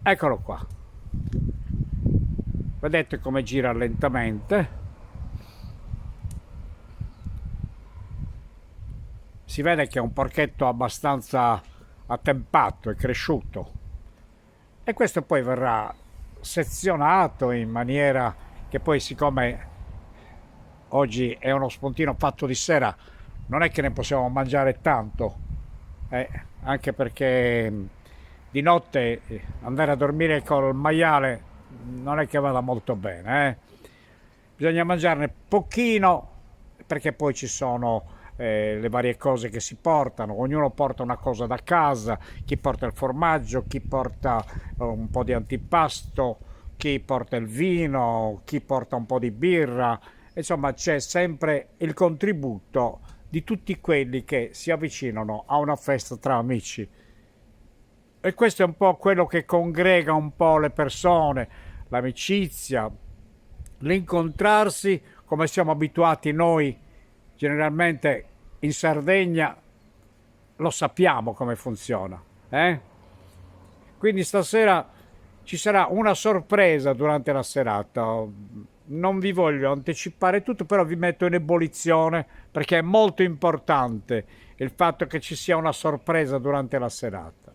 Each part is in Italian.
Eccolo qua. Vedete come gira lentamente. Si vede che è un porchetto abbastanza attempato e cresciuto. E questo poi verrà sezionato in maniera che poi, siccome oggi è uno spuntino fatto di sera, non è che ne possiamo mangiare tanto, anche perché di notte andare a dormire col maiale non è che vada molto bene. Bisogna mangiarne pochino, perché poi ci sono le varie cose che si portano, ognuno porta una cosa da casa, chi porta il formaggio, chi porta un po' di antipasto, chi porta il vino, chi porta un po' di birra. Insomma, c'è sempre il contributo di tutti quelli che si avvicinano a una festa tra amici. E questo è un po' quello che congrega un po' le persone, l'amicizia, l'incontrarsi come siamo abituati noi generalmente in Sardegna, lo sappiamo come funziona. Eh? Quindi stasera ci sarà una sorpresa durante la serata. Non vi voglio anticipare tutto, però vi metto in ebollizione perché è molto importante il fatto che ci sia una sorpresa durante la serata.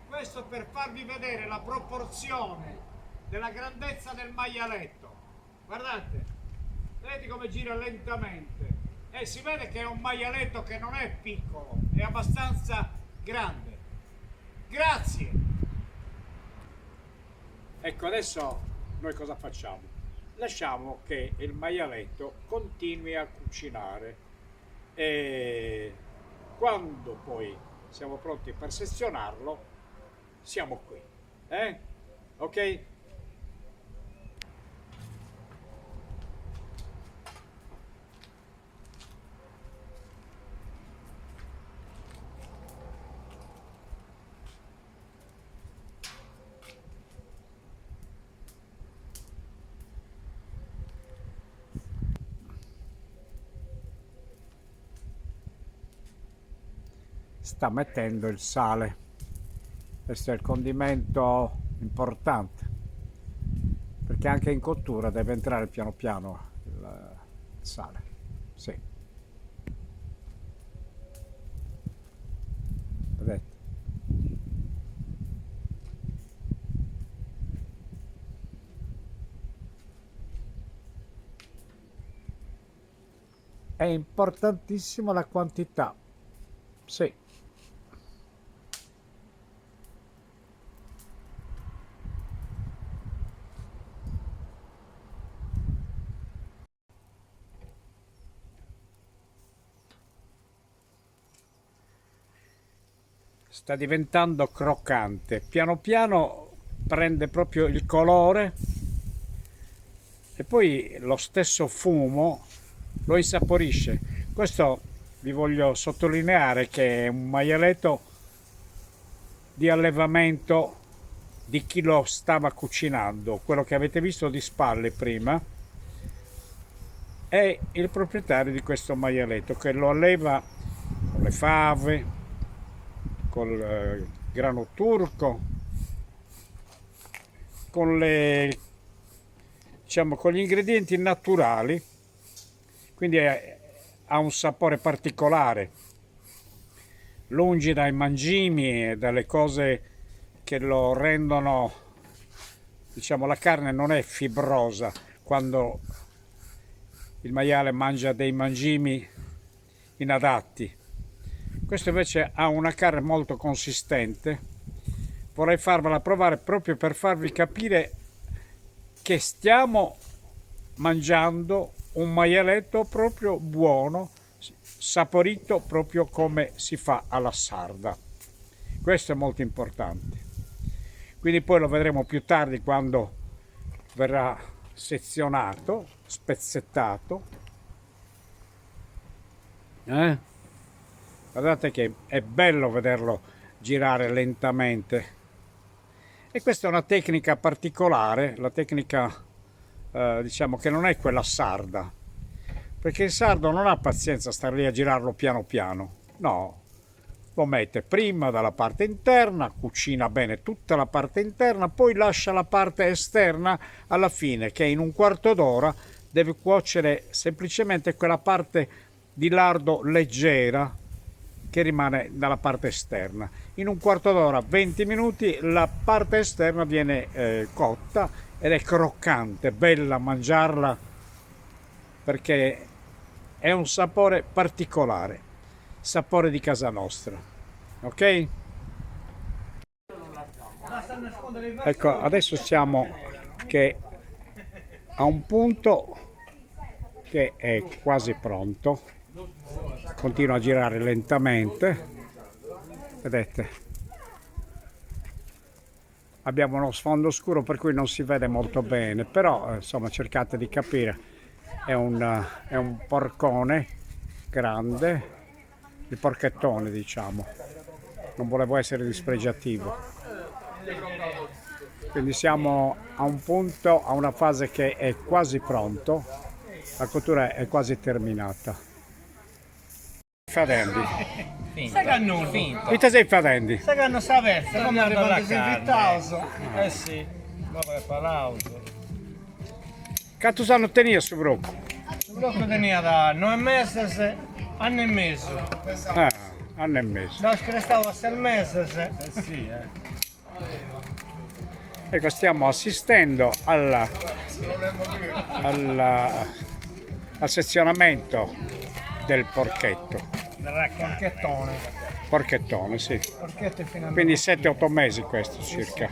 Questo per farvi vedere la proporzione della grandezza del maialetto. Guardate, vedete come gira lentamente. E si vede che è un maialetto che non è piccolo, è abbastanza grande. Grazie. Ecco, adesso noi cosa facciamo? Lasciamo che il maialetto continui a cucinare e quando poi siamo pronti per sezionarlo, siamo qui. Ok? Sta mettendo il sale. Questo è il condimento importante, perché anche in cottura deve entrare piano piano il sale. Sì, vedete? È importantissima la quantità. Sì. Sta diventando croccante. Piano piano prende proprio il colore e poi lo stesso fumo lo insaporisce. Questo vi voglio sottolineare che è un maialetto di allevamento di chi lo stava cucinando. Quello che avete visto di spalle prima è il proprietario di questo maialetto che lo alleva con le fave, col grano turco, con le, diciamo, con gli ingredienti naturali, quindi ha un sapore particolare, lungi dai mangimi e dalle cose che lo rendono, diciamo, la carne non è fibrosa quando il maiale mangia dei mangimi inadatti. Questo invece ha una carne molto consistente. Vorrei farvela provare proprio per farvi capire che stiamo mangiando un maialetto proprio buono, saporito proprio come si fa alla sarda. Questo è molto importante. Quindi poi lo vedremo più tardi quando verrà sezionato, spezzettato. Guardate che è bello vederlo girare lentamente. E questa è una tecnica particolare, la tecnica diciamo che non è quella sarda, perché il sardo non ha pazienza a stare lì a girarlo piano piano, no, lo mette prima dalla parte interna, cucina bene tutta la parte interna, poi lascia la parte esterna alla fine, che in un quarto d'ora deve cuocere semplicemente quella parte di lardo leggera che rimane dalla parte esterna. In un quarto d'ora, 20 minuti, la parte esterna viene cotta ed è croccante, bella mangiarla perché è un sapore particolare, sapore di casa nostra, ok? Ecco, adesso siamo che a un punto che è quasi pronto, continua a girare lentamente, vedete, abbiamo uno sfondo scuro per cui non si vede molto bene, però insomma cercate di capire, è un porcone grande, il porchettone diciamo, non volevo essere dispregiativo. Quindi siamo a un punto, a una fase che è quasi pronto, la cottura è quasi terminata. Facendo? Sai che non finto. Che stai facendo? Sai che non sapesse come Tornando arriva alla il carne. frittauso. Eh sì, ma per palauso. Quanto sanno tenere su brocco? Il blocco tenia da 9 mesi, anno e mezzo. Anno e mezzo. Da che stavo a 6 mesi. Sì, Ecco, stiamo assistendo al sezionamento del porchetto. Porchettone. Porchettone, sì. Porchetto fino a Quindi 7-8 mesi questo circa.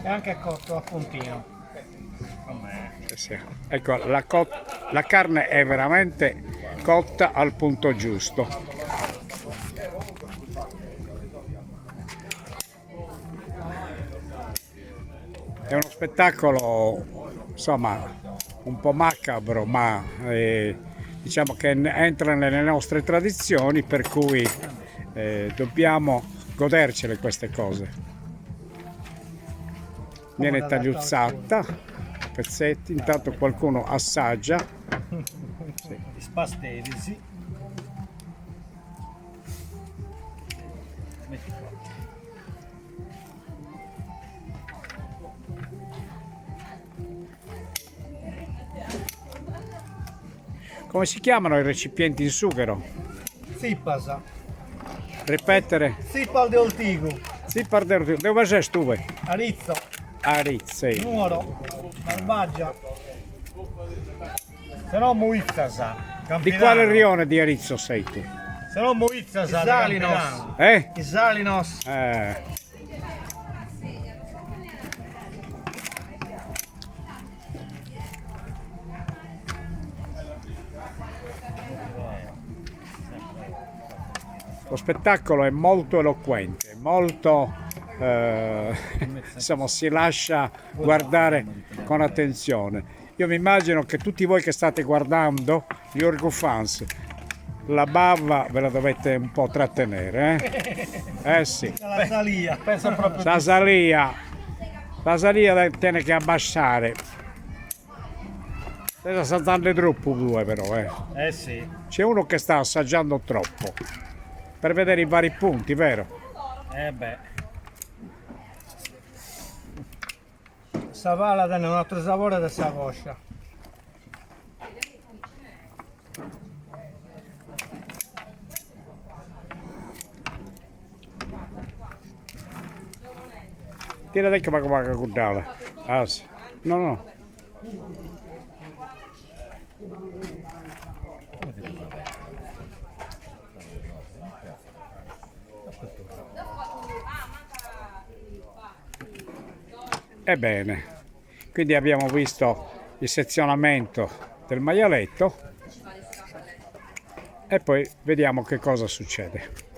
E anche cotto a puntino. Sì. Ecco, la carne è veramente cotta al punto giusto. È uno spettacolo, insomma, un po' macabro, ma diciamo che entra nelle nostre tradizioni, per cui dobbiamo godercele queste cose. Viene tagliuzzata a pezzetti, intanto qualcuno assaggia. Spastevisi. Come si chiamano i recipienti in sughero? Zippasa. Ripetere. Zippal de Oltigo. Si perdere. Dove sei tu? Arizzo. Arizze. Nuoro. Malvagia. Se no Muizzasa. Di quale rione di Arizzo sei tu? Se no Muizzasa. Isalinos. Isalinos. Lo spettacolo è molto eloquente, molto insomma, si lascia guardare con attenzione. Io mi immagino che tutti voi che state guardando gli Orgo fans, la bava ve la dovete un po' trattenere, sì. La salia. Penso proprio La salia tiene che abbassare. Adesso sta dando troppo due però, sì. C'è uno che sta assaggiando troppo per vedere i vari punti, vero? Beh. Savala tiene un altro sapore da questa coscia. Tira dentro ma come guardare. Ah sì. No. Ebbene, quindi abbiamo visto il sezionamento del maialetto e poi vediamo che cosa succede.